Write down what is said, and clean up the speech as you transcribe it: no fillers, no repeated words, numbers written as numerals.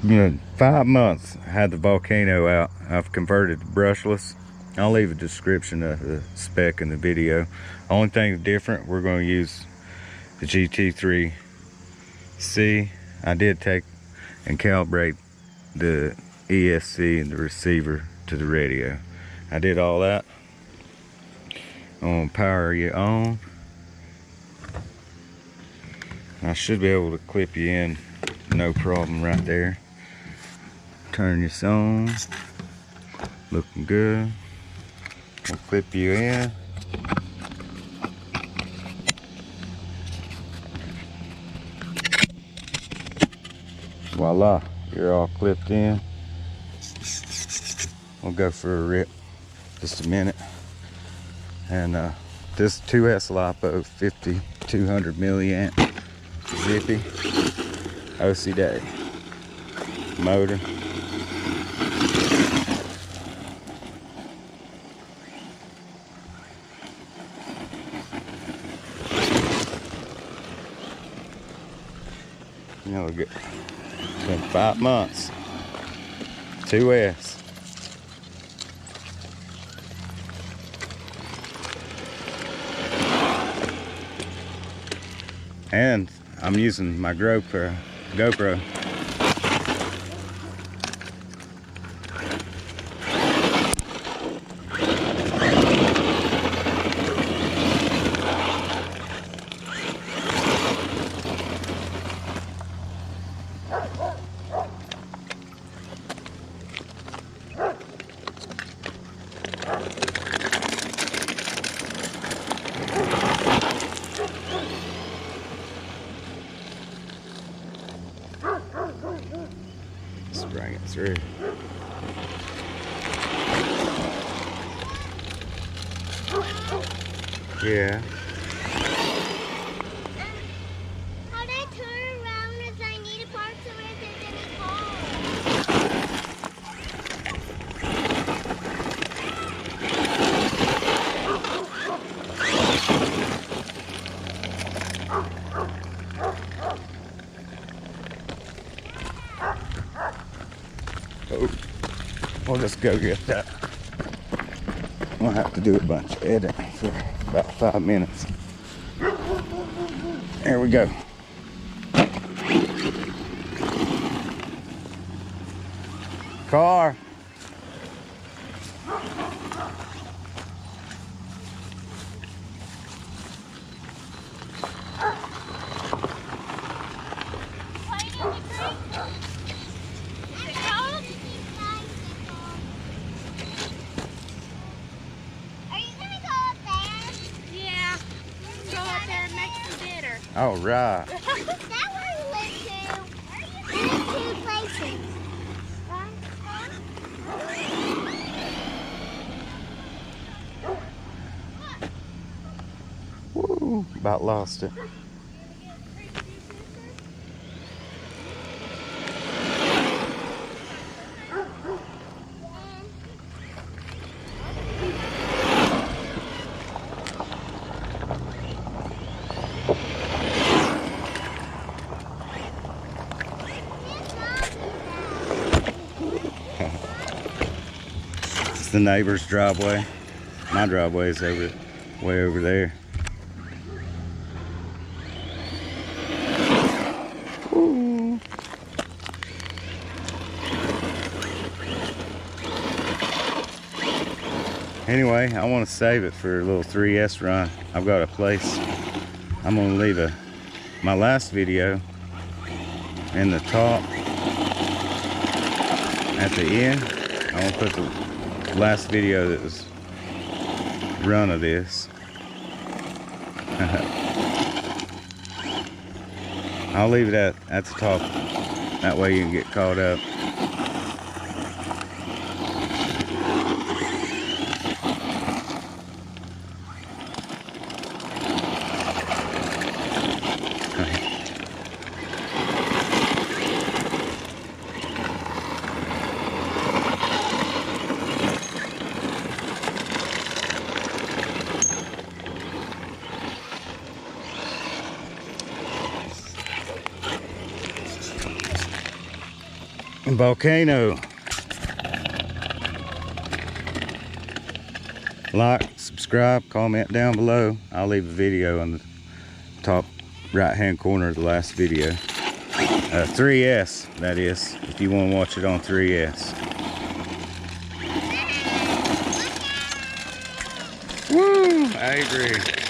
been 5 months. I had the volcano out. I've converted to brushless. I'll leave a description of the spec in the video. Only thing different, we're going to use the GT3C. I did take and calibrate the ESC and the receiver to the radio. I did all that. I'm going to power you on. I should be able to clip you in, no problem right there. Turn this on. Looking good. I'll clip you in. Voila, you're all clipped in. We'll go for a rip just a minute. And this 2S LiPo 5200 milliamp zippy OCDAY motor. You know, it's been 5 months. 2S. And I'm using my GoPro. Let's bring it through. Yeah. How do I turn around if I need a part so if there's any calls? Oh, we'll just go get that. We'll have to do a bunch of editing for about 5 minutes. There we go. Car. All right. That one went to 2 places. Woo, about lost it. It's the neighbor's driveway. My driveway is way over there. Ooh. Anyway, I want to save it for a little 3S run. I've got a place. I'm going to leave my last video in the top. At the end, I want to put the last video that was run of this. I'll leave it at the top. That way you can get caught up. Volcano. Like, subscribe, comment down below. I'll leave a video on the top right hand corner of the last video. 3S, that is, if you want to watch it on 3S. Woo! I agree.